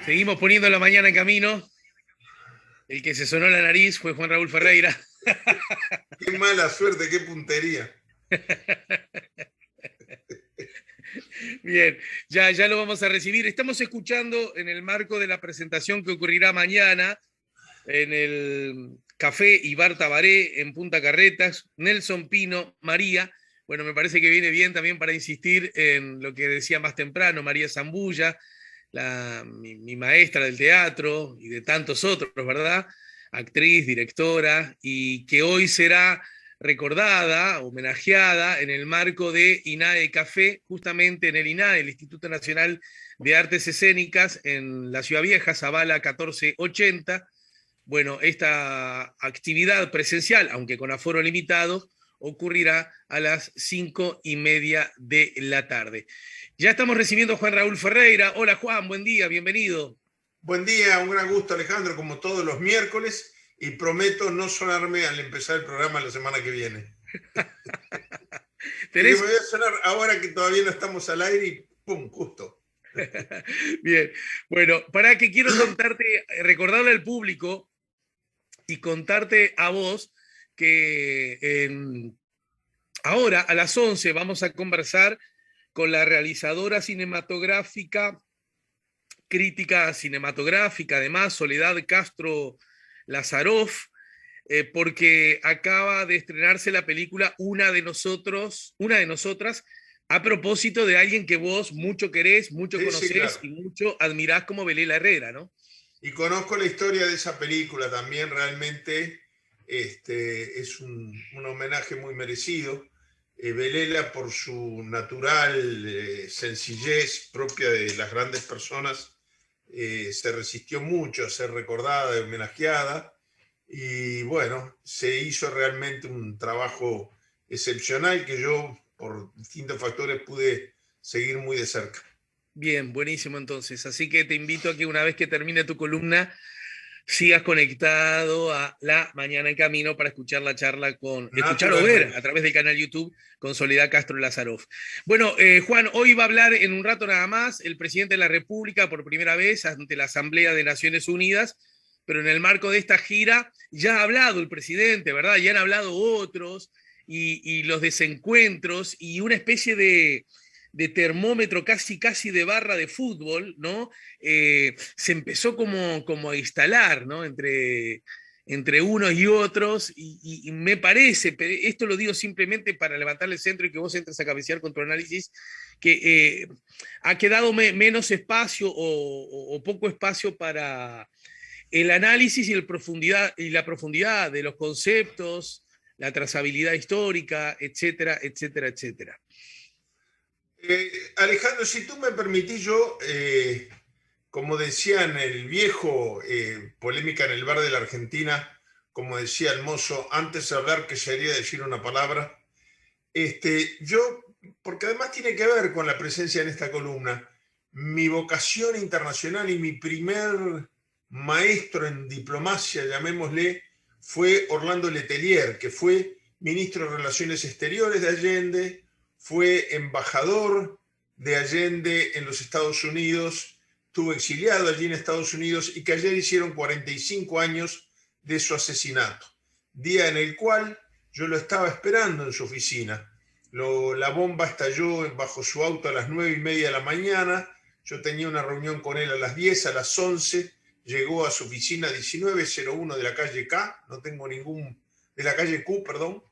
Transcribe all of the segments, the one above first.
Seguimos poniendo la mañana en camino. El que se sonó la nariz fue Juan Raúl Ferreira. Qué mala suerte, qué puntería. Bien, ya lo vamos a recibir. Estamos escuchando en el marco de la presentación que ocurrirá mañana en el Café y Bar Tabaré en Punta Carretas, Nelson Pino, María. Bueno, me parece que viene bien también para insistir en lo que decía más temprano María Zambulla, mi maestra del teatro y de tantos otros, ¿verdad? Actriz, directora, y que hoy será recordada, homenajeada en el marco de INAE Café, justamente en el INAE, el Instituto Nacional de Artes Escénicas, en la Ciudad Vieja, Zabala 1480. Bueno, esta actividad presencial, aunque con aforo limitado, ocurrirá a las 5:30 de la tarde. Ya estamos recibiendo a Juan Raúl Ferreira. Hola Juan, buen día, bienvenido. Buen día, un gran gusto Alejandro, como todos los miércoles, y prometo no sonarme al empezar el programa la semana que viene. Y que me voy a sonar ahora que todavía no estamos al aire y ¡pum! Justo. Bien, bueno, para que quiero contarte, recordarle al público y contarte a vos que ahora a las 11 vamos a conversar con la realizadora cinematográfica, crítica cinematográfica, además, Soledad Castro Lazaroff, porque acaba de estrenarse la película Una de Nosotros, Una de Nosotras, a propósito de alguien que vos mucho querés, mucho Sí, sí, claro. conocés y mucho admirás como Belela Herrera, ¿no? Y conozco la historia de esa película también, realmente es un homenaje muy merecido. Belela, por su natural sencillez propia de las grandes personas, se resistió mucho a ser recordada y homenajeada. Y bueno, se hizo realmente un trabajo excepcional que yo, por distintos factores, pude seguir muy de cerca. Bien, buenísimo entonces. Así que te invito a que una vez que termine tu columna, sigas conectado a La Mañana en Camino para escuchar la charla escuchar o ver Naturalmente. a través del canal YouTube con Soledad Castro Lazaroff. Bueno, Juan, hoy va a hablar en un rato nada más el presidente de la República por primera vez ante la Asamblea de Naciones Unidas, pero en el marco de esta gira ya ha hablado el presidente, ¿verdad? Ya han hablado otros y los desencuentros y una especie de termómetro casi de barra de fútbol, ¿no? Se empezó como a instalar, ¿no? Entre unos y otros, y me parece, pero esto lo digo simplemente para levantarle el centro y que vos entres a cabecear con tu análisis, que ha quedado menos espacio o poco espacio para el análisis y la profundidad de los conceptos, la trazabilidad histórica, etcétera, etcétera, etcétera. Alejandro, si tú me permitís, yo, como decía en el viejo Polémica en el Bar de la Argentina, como decía el mozo, antes de hablar que sería decir una palabra, yo, porque además tiene que ver con la presencia en esta columna, mi vocación internacional y mi primer maestro en diplomacia, llamémosle, fue Orlando Letelier, que fue ministro de Relaciones Exteriores de Allende, fue embajador de Allende en los Estados Unidos, estuvo exiliado allí en Estados Unidos y que ayer hicieron 45 años de su asesinato, día en el cual yo lo estaba esperando en su oficina. La bomba estalló bajo su auto a las 9:30 de la mañana, yo tenía una reunión con él a las 10, a las 11, llegó a su oficina 1901 de la calle K, no tengo ningún, de la calle Q, perdón,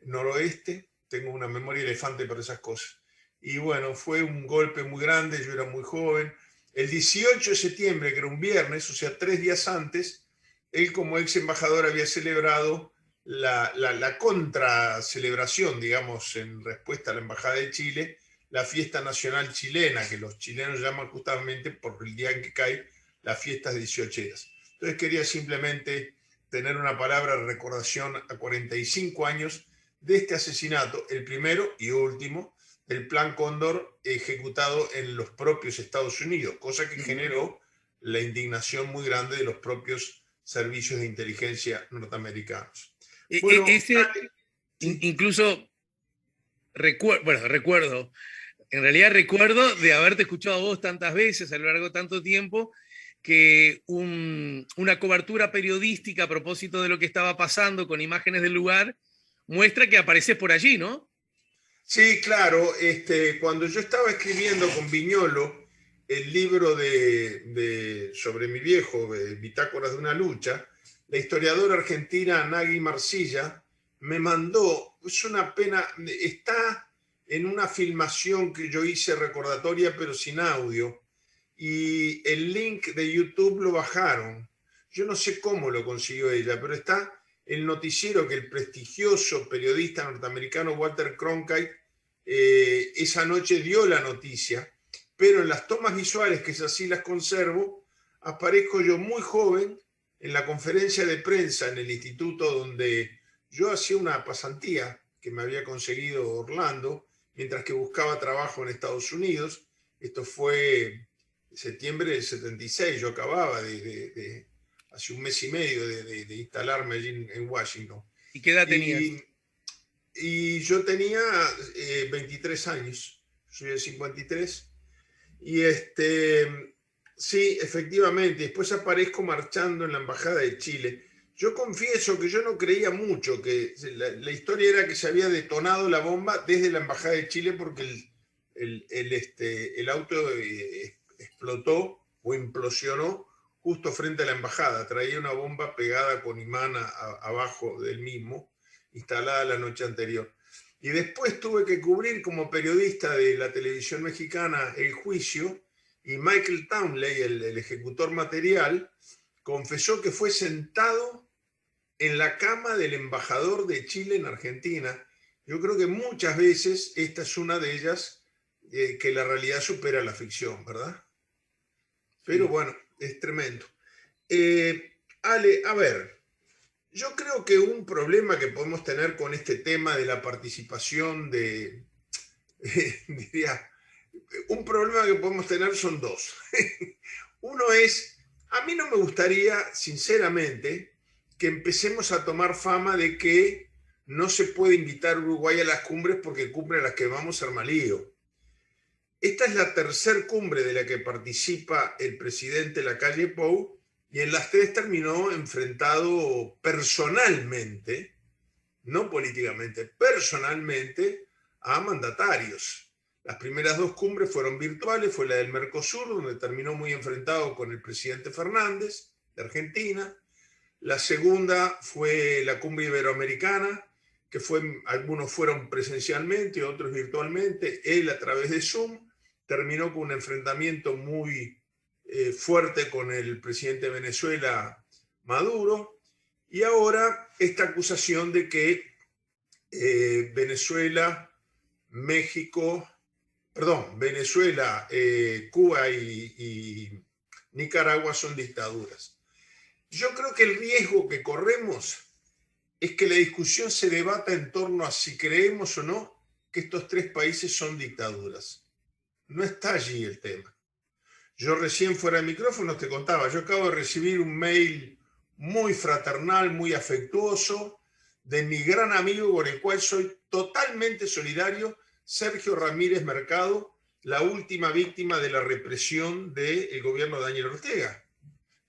noroeste, tengo una memoria elefante para esas cosas. Y bueno, fue un golpe muy grande, yo era muy joven. El 18 de septiembre, que era un viernes, o sea, 3 días antes, él como ex embajador había celebrado la contra celebración, digamos, en respuesta a la Embajada de Chile, la fiesta nacional chilena, que los chilenos llaman justamente por el día en que cae las fiestas 18eras. Entonces quería simplemente tener una palabra de recordación a 45 años de este asesinato, el primero y último, del Plan Cóndor ejecutado en los propios Estados Unidos, cosa que generó la indignación muy grande de los propios servicios de inteligencia norteamericanos. Bueno, Ese, sí. incluso, recuerdo, en realidad recuerdo de haberte escuchado a vos tantas veces a lo largo de tanto tiempo que una cobertura periodística a propósito de lo que estaba pasando con imágenes del lugar muestra que apareces por allí, ¿no? Sí, claro. Cuando yo estaba escribiendo con Viñolo el libro sobre mi viejo, Bitácoras de una lucha, la historiadora argentina Nagui Marcilla me mandó, es una pena, está en una filmación que yo hice recordatoria pero sin audio, y el link de YouTube lo bajaron. Yo no sé cómo lo consiguió ella, pero está el noticiero que el prestigioso periodista norteamericano Walter Cronkite esa noche dio la noticia, pero en las tomas visuales, que es así las conservo, aparezco yo muy joven en la conferencia de prensa en el instituto donde yo hacía una pasantía que me había conseguido Orlando, mientras que buscaba trabajo en Estados Unidos. Esto fue septiembre del 76, yo acababa hace un mes y medio de instalarme allí en Washington. ¿Y qué edad tenías? Y yo tenía 23 años, soy del 53, y sí, efectivamente, después aparezco marchando en la Embajada de Chile. Yo confieso que yo no creía mucho, que la historia era que se había detonado la bomba desde la Embajada de Chile porque el auto explotó o implosionó justo frente a la embajada. Traía una bomba pegada con imán abajo del mismo, instalada la noche anterior. Y después tuve que cubrir como periodista de la televisión mexicana el juicio, y Michael Townley, el ejecutor material, confesó que fue sentado en la cama del embajador de Chile en Argentina. Yo creo que muchas veces esta es una de ellas, que la realidad supera la ficción, ¿verdad? Pero Sí. bueno, es tremendo. Ale, a ver, yo creo que un problema que podemos tener con este tema de la participación diría, un problema que podemos tener son dos. Uno es, a mí no me gustaría, sinceramente, que empecemos a tomar fama de que no se puede invitar a Uruguay a las cumbres porque cumbres a las que vamos a armar lío. Esta es la tercera cumbre de la que participa el presidente Lacalle Pou, y en las tres terminó enfrentado personalmente, no políticamente, personalmente, a mandatarios. Las primeras dos cumbres fueron virtuales, fue la del Mercosur, donde terminó muy enfrentado con el presidente Fernández, de Argentina. La segunda fue la cumbre iberoamericana, que algunos fueron presencialmente, otros virtualmente, él a través de Zoom. Terminó con un enfrentamiento muy fuerte con el presidente de Venezuela, Maduro, y ahora esta acusación de que Venezuela, Cuba y Nicaragua son dictaduras. Yo creo que el riesgo que corremos es que la discusión se debata en torno a si creemos o no que estos tres países son dictaduras. No está allí el tema. Yo recién fuera de micrófono te contaba, yo acabo de recibir un mail muy fraternal, muy afectuoso, de mi gran amigo con el cual soy totalmente solidario, Sergio Ramírez Mercado, la última víctima de la represión del gobierno de Daniel Ortega.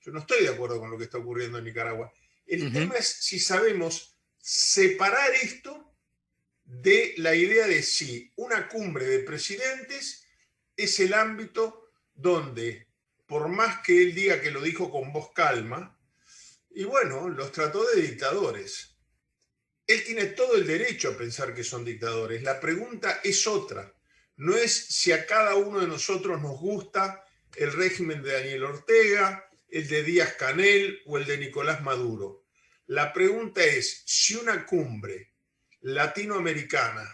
Yo no estoy de acuerdo con lo que está ocurriendo en Nicaragua. El tema es si sabemos separar esto de la idea de si una cumbre de presidentes es el ámbito donde, por más que él diga que lo dijo con voz calma, y bueno, los trató de dictadores. Él tiene todo el derecho a pensar que son dictadores. La pregunta es otra. No es si a cada uno de nosotros nos gusta el régimen de Daniel Ortega, el de Díaz-Canel o el de Nicolás Maduro. La pregunta es si una cumbre latinoamericana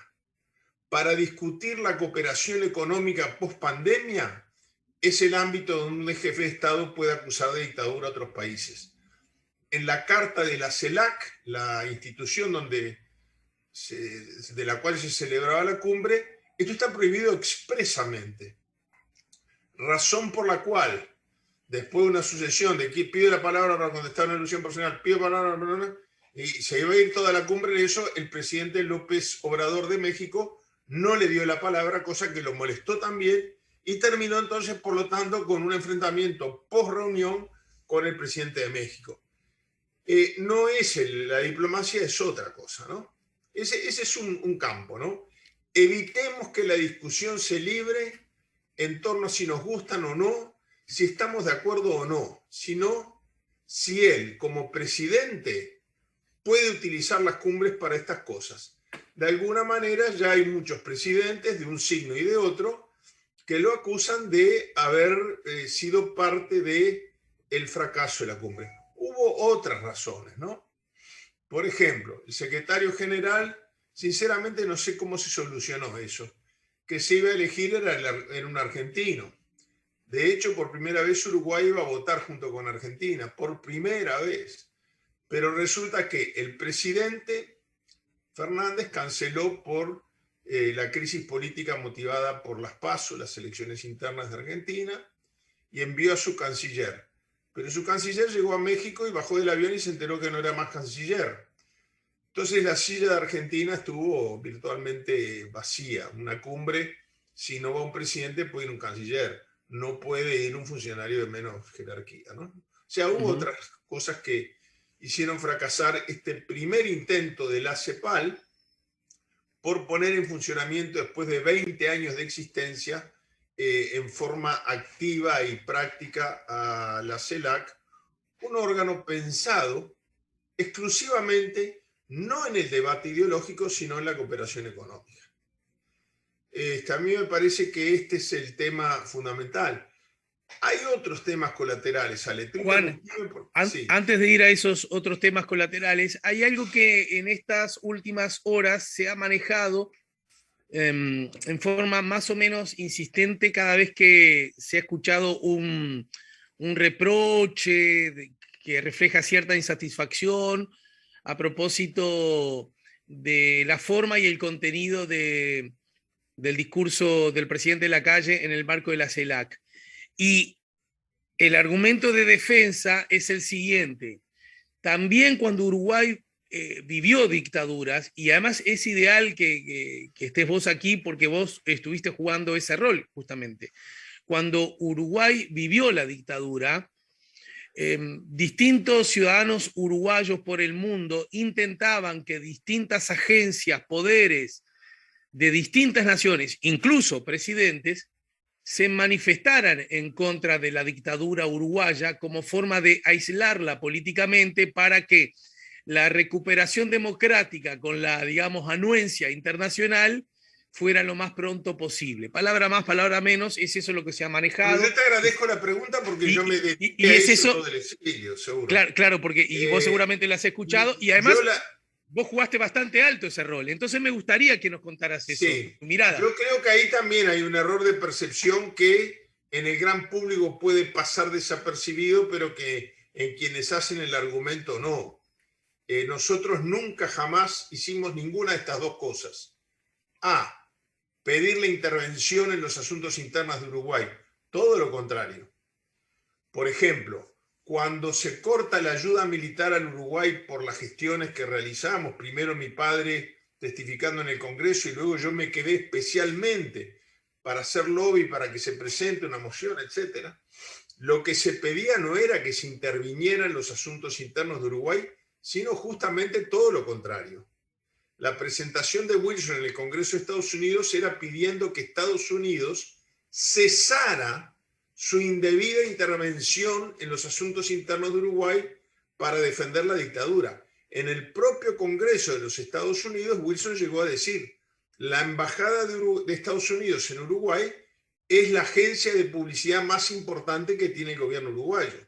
para discutir la cooperación económica post-pandemia es el ámbito donde un jefe de Estado puede acusar de dictadura a otros países. En la carta de la CELAC, la institución de la cual se celebraba la cumbre, esto está prohibido expresamente. Razón por la cual, después de una sucesión de que pido la palabra para contestar una alusión personal, pido palabra, y se iba a ir toda la cumbre, y eso el presidente López Obrador de México no le dio la palabra, cosa que lo molestó también, y terminó entonces, por lo tanto, con un enfrentamiento post-reunión con el presidente de México. No es la diplomacia, es otra cosa, ¿no? Ese es un campo, ¿no? Evitemos que la discusión se libre en torno a si nos gustan o no, si estamos de acuerdo o no, sino si él, como presidente, puede utilizar las cumbres para estas cosas. De alguna manera ya hay muchos presidentes de un signo y de otro que lo acusan de haber sido parte del fracaso de la cumbre. Hubo otras razones, ¿no? Por ejemplo, el secretario general, sinceramente no sé cómo se solucionó eso. Que se iba a elegir era un argentino. De hecho, por primera vez Uruguay iba a votar junto con Argentina, por primera vez. Pero resulta que el presidente Fernández canceló por la crisis política motivada por las PASO, las elecciones internas de Argentina, y envió a su canciller. Pero su canciller llegó a México y bajó del avión y se enteró que no era más canciller. Entonces la silla de Argentina estuvo virtualmente vacía. Una cumbre, si no va un presidente, puede ir un canciller. No puede ir un funcionario de menos jerarquía, ¿no? O sea, hubo otras cosas que hicieron fracasar este primer intento de la CEPAL por poner en funcionamiento, después de 20 años de existencia, en forma activa y práctica a la CELAC, un órgano pensado exclusivamente no en el debate ideológico, sino en la cooperación económica. A mí me parece que este es el tema fundamental. Hay otros temas colaterales, Ale. Juan, Sí. antes de ir a esos otros temas colaterales, hay algo que en estas últimas horas se ha manejado en forma más o menos insistente cada vez que se ha escuchado un reproche que refleja cierta insatisfacción a propósito de la forma y el contenido del discurso del presidente de la calle en el marco de la CELAC. Y el argumento de defensa es el siguiente. También cuando Uruguay vivió dictaduras, y además es ideal que estés vos aquí porque vos estuviste jugando ese rol justamente. Cuando Uruguay vivió la dictadura, distintos ciudadanos uruguayos por el mundo intentaban que distintas agencias, poderes de distintas naciones, incluso presidentes, se manifestaran en contra de la dictadura uruguaya como forma de aislarla políticamente para que la recuperación democrática con la, digamos, anuencia internacional fuera lo más pronto posible. Palabra más, palabra menos, es eso lo que se ha manejado. Pero yo te agradezco la pregunta porque yo me dediqué y es eso todo el exilio, seguro. Claro, porque y vos seguramente lo has escuchado y además vos jugaste bastante alto ese rol. Entonces me gustaría que nos contaras eso, tu mirada. Yo creo que ahí también hay un error de percepción que en el gran público puede pasar desapercibido, pero que en quienes hacen el argumento no. Nosotros nunca jamás hicimos ninguna de estas dos cosas. A, pedir la intervención en los asuntos internos de Uruguay. Todo lo contrario. Por ejemplo, cuando se corta la ayuda militar al Uruguay por las gestiones que realizamos, primero mi padre testificando en el Congreso y luego yo me quedé especialmente para hacer lobby, para que se presente una moción, etc. Lo que se pedía no era que se interviniera en los asuntos internos de Uruguay, sino justamente todo lo contrario. La presentación de Wilson en el Congreso de Estados Unidos era pidiendo que Estados Unidos cesara su indebida intervención en los asuntos internos de Uruguay para defender la dictadura. En el propio Congreso de los Estados Unidos, Wilson llegó a decir: la Embajada de Estados Unidos en Uruguay es la agencia de publicidad más importante que tiene el gobierno uruguayo.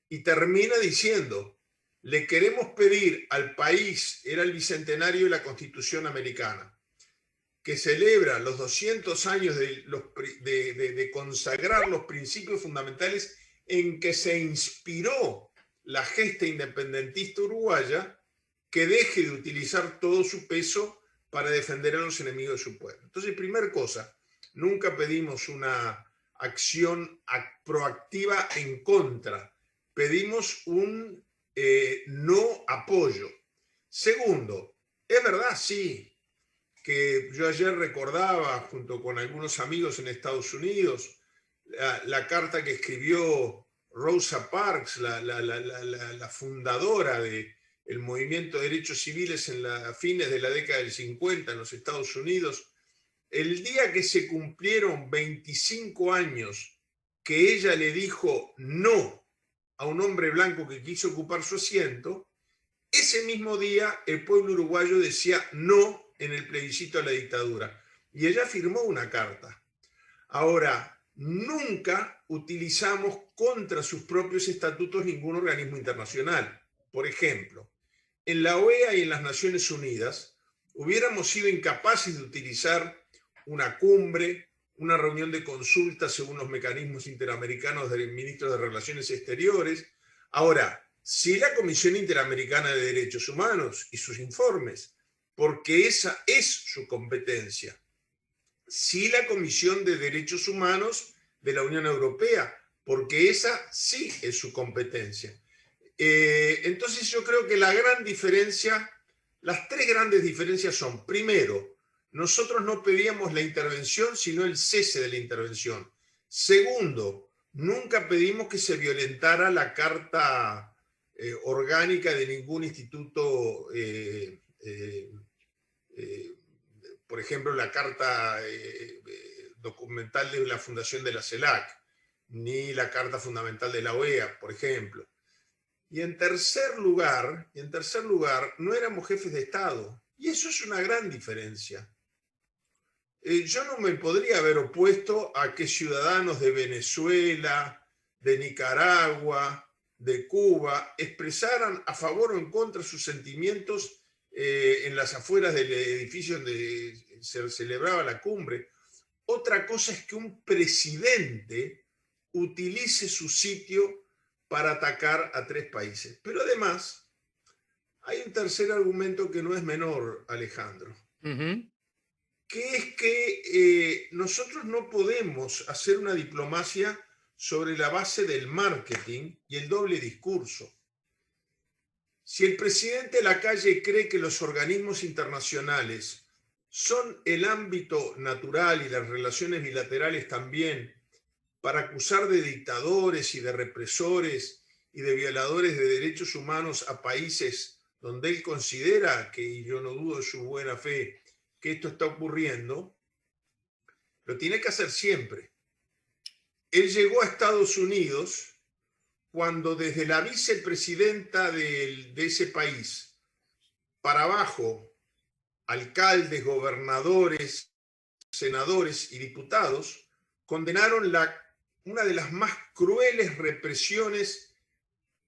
Y termina diciendo: le queremos pedir al país, era el bicentenario de la Constitución americana, que celebra los 200 años de consagrar los principios fundamentales en que se inspiró la gesta independentista uruguaya, que deje de utilizar todo su peso para defender a los enemigos de su pueblo. Entonces, primera cosa, nunca pedimos una acción proactiva en contra, pedimos un no apoyo. Segundo, es verdad, sí, que yo ayer recordaba junto con algunos amigos en Estados Unidos, la carta que escribió Rosa Parks, la fundadora del movimiento de derechos civiles a fines de la década del 50 en los Estados Unidos, el día que se cumplieron 25 años que ella le dijo no a un hombre blanco que quiso ocupar su asiento, ese mismo día el pueblo uruguayo decía no en el plebiscito a la dictadura. Y ella firmó una carta. Ahora, nunca utilizamos contra sus propios estatutos ningún organismo internacional. Por ejemplo, en la OEA y en las Naciones Unidas hubiéramos sido incapaces de utilizar una cumbre, una reunión de consulta según los mecanismos interamericanos del ministro de Relaciones Exteriores. Ahora, sí la Comisión Interamericana de Derechos Humanos y sus informes, porque esa es su competencia. Sí la Comisión de Derechos Humanos de la Unión Europea, porque esa sí es su competencia. Entonces yo creo que la gran diferencia, las tres grandes diferencias son, primero, nosotros no pedíamos la intervención, sino el cese de la intervención. Segundo, nunca pedimos que se violentara la Carta Orgánica de ningún instituto, por ejemplo, la Carta documental de la Fundación de la CELAC, ni la Carta Fundamental de la OEA, por ejemplo. Y en tercer lugar, no éramos jefes de Estado. Y eso es una gran diferencia. Yo no me podría haber opuesto a que ciudadanos de Venezuela, de Nicaragua, de Cuba, expresaran a favor o en contra sus sentimientos en las afueras del edificio donde se celebraba la cumbre. Otra cosa es que un presidente utilice su sitio para atacar a tres países. Pero además, hay un tercer argumento que no es menor, Alejandro, que es que nosotros no podemos hacer una diplomacia sobre la base del marketing y el doble discurso. Si el presidente Lacalle cree que los organismos internacionales son el ámbito natural y las relaciones bilaterales también para acusar de dictadores y de represores y de violadores de derechos humanos a países donde él considera, que y yo no dudo de su buena fe, que esto está ocurriendo, lo tiene que hacer siempre. Él llegó a Estados Unidos cuando desde la vicepresidenta de ese país para abajo, alcaldes, gobernadores, senadores y diputados condenaron una de las más crueles represiones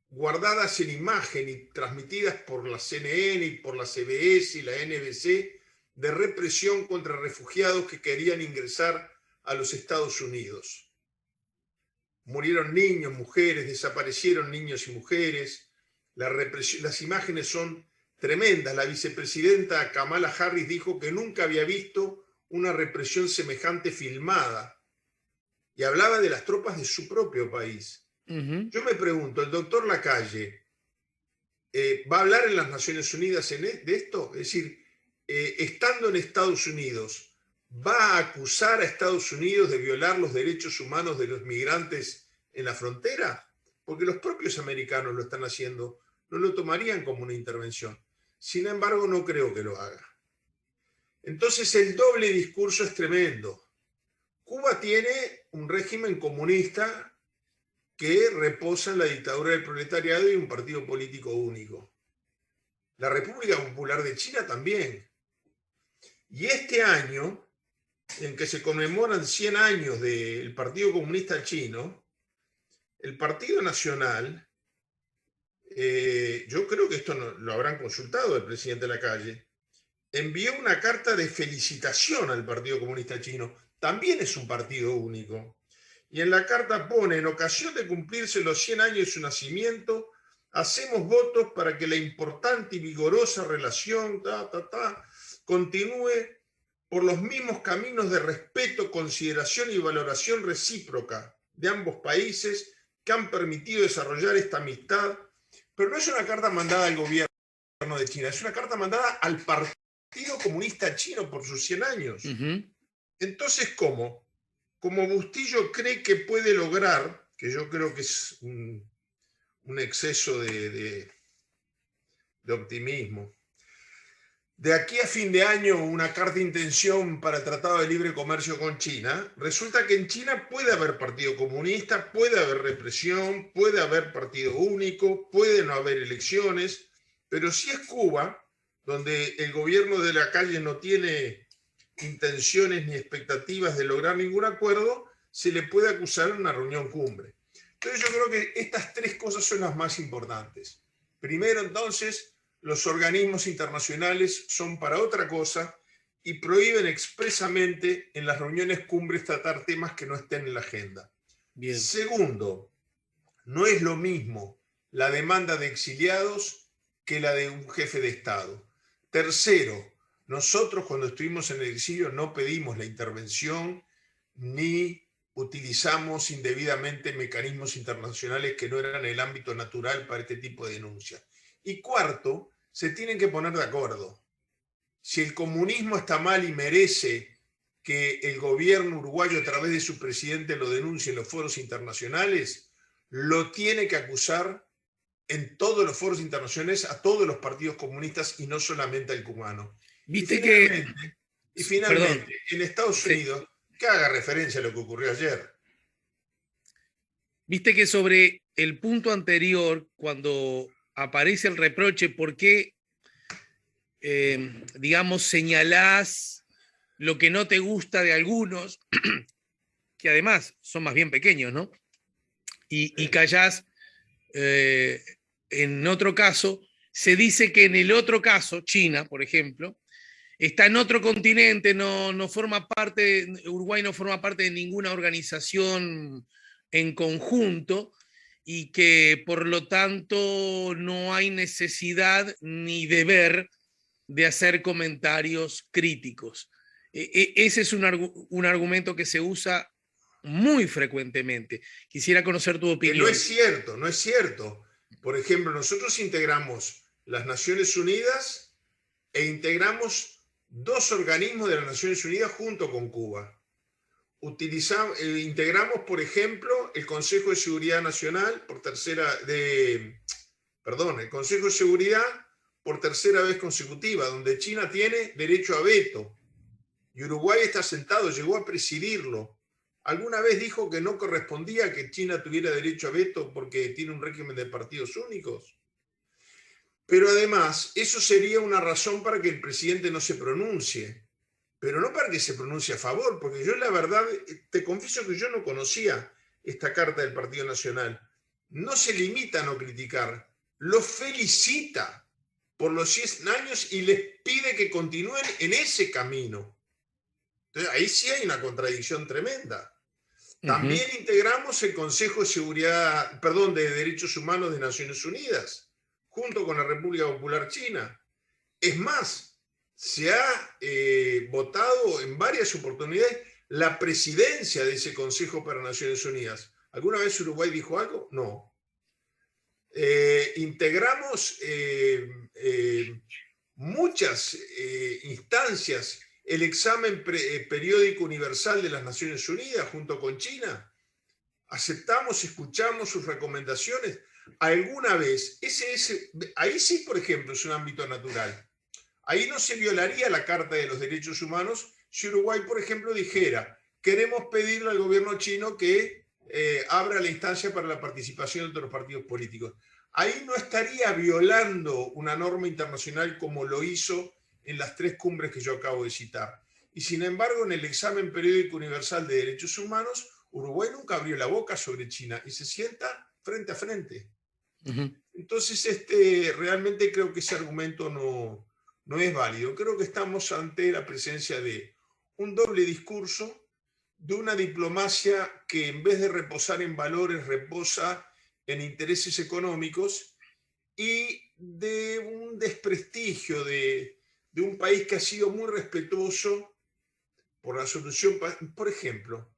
guardadas en imagen y transmitidas por la CNN y por la CBS y la NBC de represión contra refugiados que querían ingresar a los Estados Unidos. Murieron niños, mujeres, desaparecieron niños y mujeres. Las imágenes son tremendas. La vicepresidenta Kamala Harris dijo que nunca había visto una represión semejante filmada y hablaba de las tropas de su propio país. Yo me pregunto, ¿el doctor Lacalle va a hablar en las Naciones Unidas de esto? Es decir, estando en Estados Unidos, ¿va a acusar a Estados Unidos de violar los derechos humanos de los migrantes en la frontera? Porque los propios americanos lo están haciendo, no lo tomarían como una intervención. Sin embargo, no creo que lo haga. Entonces, el doble discurso es tremendo. Cuba tiene un régimen comunista que reposa en la dictadura del proletariado y un partido político único. La República Popular de China también. Y este año, en que se conmemoran 100 años del Partido Comunista Chino, el Partido Nacional, yo creo que esto lo habrán consultado el presidente Lacalle, envió una carta de felicitación al Partido Comunista Chino. También es un partido único. Y en la carta pone, en ocasión de cumplirse los 100 años de su nacimiento, hacemos votos para que la importante y vigorosa relación continúe por los mismos caminos de respeto, consideración y valoración recíproca de ambos países que han permitido desarrollar esta amistad. Pero no es una carta mandada al gobierno de China, es una carta mandada al partido Partido Comunista Chino por sus 100 años. Ujú. Entonces, ¿cómo? Como Bustillo cree que puede lograr, que yo creo que es un exceso de optimismo, de aquí a fin de año una carta de intención para el Tratado de Libre Comercio con China, resulta que en China puede haber partido comunista, puede haber represión, puede haber partido único, puede no haber elecciones, pero si es Cuba, donde el gobierno de la calle no tiene intenciones ni expectativas de lograr ningún acuerdo, se le puede acusar en una reunión cumbre. Entonces yo creo que estas tres cosas son las más importantes. Primero, entonces, los organismos internacionales son para otra cosa y prohíben expresamente en las reuniones cumbres tratar temas que no estén en la agenda. Bien. Segundo, no es lo mismo la demanda de exiliados que la de un jefe de Estado. Tercero, nosotros cuando estuvimos en el exilio no pedimos la intervención ni utilizamos indebidamente mecanismos internacionales que no eran el ámbito natural para este tipo de denuncias. Y cuarto, se tienen que poner de acuerdo. Si el comunismo está mal y merece que el gobierno uruguayo a través de su presidente lo denuncie en los foros internacionales, lo tiene que acusar en todos los foros internacionales a todos los partidos comunistas y no solamente al cubano. Y Viste que, finalmente, perdón, en Estados sí. Unidos, que haga referencia a lo que ocurrió ayer. Viste que sobre el punto anterior, cuando aparece el reproche, ¿por qué, digamos, señalás lo que no te gusta de algunos, que además son más bien pequeños, ¿no? Y callás en otro caso, se dice que en el otro caso, China, por ejemplo, está en otro continente, no forma parte, Uruguay no forma parte de ninguna organización en conjunto y que por lo tanto no hay necesidad ni deber de hacer comentarios críticos. Ese es un argumento que se usa muy frecuentemente. Quisiera conocer tu Que no es opinión. cierto, no es cierto. Por ejemplo, nosotros integramos las Naciones Unidas e integramos dos organismos de las Naciones Unidas junto con Cuba. Integramos, por ejemplo, el Consejo de Seguridad Nacional el Consejo de Seguridad por tercera vez consecutiva, donde China tiene derecho a veto y Uruguay está sentado, llegó a presidirlo. ¿Alguna vez dijo que no correspondía que China tuviera derecho a veto porque tiene un régimen de partidos únicos? Pero además, eso sería una razón para que el presidente no se pronuncie, pero no para que se pronuncie a favor, porque yo la verdad, te confieso que yo no conocía esta carta del Partido Nacional. No se limita a no criticar, lo felicita por los 100 años y les pide que continúen en ese camino. Entonces, ahí sí hay una contradicción tremenda. También integramos el Consejo de Seguridad, perdón, de Derechos Humanos de Naciones Unidas, junto con la República Popular China. Es más, se ha votado en varias oportunidades la presidencia de ese Consejo para Naciones Unidas. ¿Alguna vez Uruguay dijo algo? No. Integramos muchas instancias, el examen periódico universal de las Naciones Unidas junto con China. Aceptamos, escuchamos sus recomendaciones. Alguna vez, ahí sí, por ejemplo, es un ámbito natural. Ahí no se violaría la Carta de los Derechos Humanos si Uruguay, por ejemplo, dijera, queremos pedirle al gobierno chino que abra la instancia para la participación de otros partidos políticos. Ahí no estaría violando una norma internacional como lo hizo en las tres cumbres que yo acabo de citar. Y sin embargo, en el examen periódico universal de derechos humanos, Uruguay nunca abrió la boca sobre China y se sienta frente a frente. Entonces, realmente creo que ese argumento no es válido. Creo que estamos ante la presencia de un doble discurso, de una diplomacia que en vez de reposar en valores, reposa en intereses económicos y de un desprestigio de un país que ha sido muy respetuoso por la solución. Por ejemplo,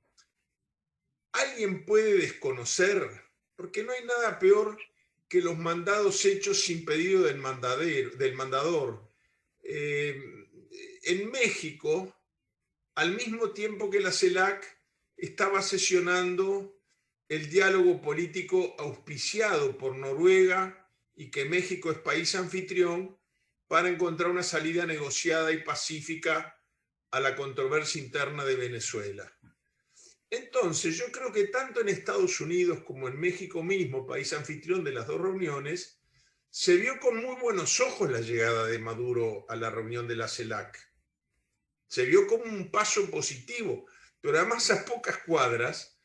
alguien puede desconocer, porque no hay nada peor que los mandados hechos sin pedido del mandador. en México, al mismo tiempo que la CELAC estaba sesionando el diálogo político auspiciado por Noruega y que México es país anfitrión para encontrar una salida negociada y pacífica a la controversia interna de Venezuela. Entonces, yo creo que tanto en Estados Unidos como en México mismo, país anfitrión de las dos reuniones, se vio con muy buenos ojos la llegada de Maduro a la reunión de la CELAC. Se vio como un paso positivo, pero además a pocas cuadras,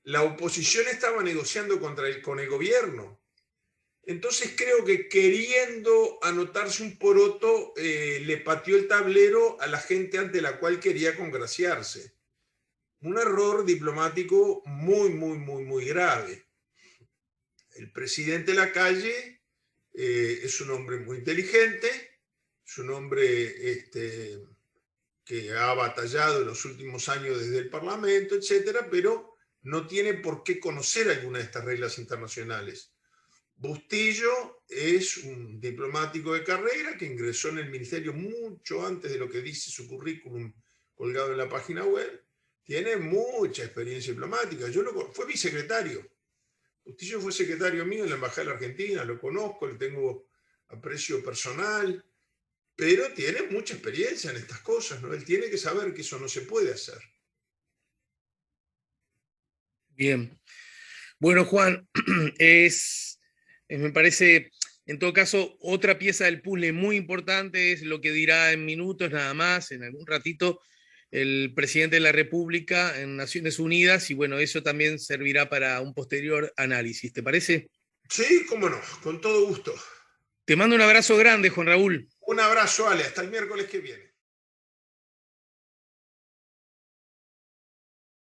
la oposición estaba negociando con el gobierno. Entonces creo que queriendo anotarse un poroto, le pateó el tablero a la gente ante la cual quería congraciarse. Un error diplomático muy, muy, muy, muy grave. El presidente Lacalle es un hombre muy inteligente, es un hombre que ha batallado en los últimos años desde el Parlamento, etcétera, pero no tiene por qué conocer alguna de estas reglas internacionales. Bustillo es un diplomático de carrera que ingresó en el ministerio mucho antes de lo que dice su currículum colgado en la página web. Tiene mucha experiencia diplomática. Fue mi secretario. Bustillo fue secretario mío en la Embajada de la Argentina, lo conozco, le tengo aprecio personal, pero tiene mucha experiencia en estas cosas, ¿no? Él tiene que saber que eso no se puede hacer. Bien. Bueno, Juan, me parece, en todo caso, otra pieza del puzzle muy importante es lo que dirá en minutos nada más, en algún ratito, el presidente de la República en Naciones Unidas, y bueno, eso también servirá para un posterior análisis, ¿te parece? Sí, cómo no, con todo gusto. Te mando un abrazo grande, Juan Raúl. Un abrazo, Ale, hasta el miércoles que viene.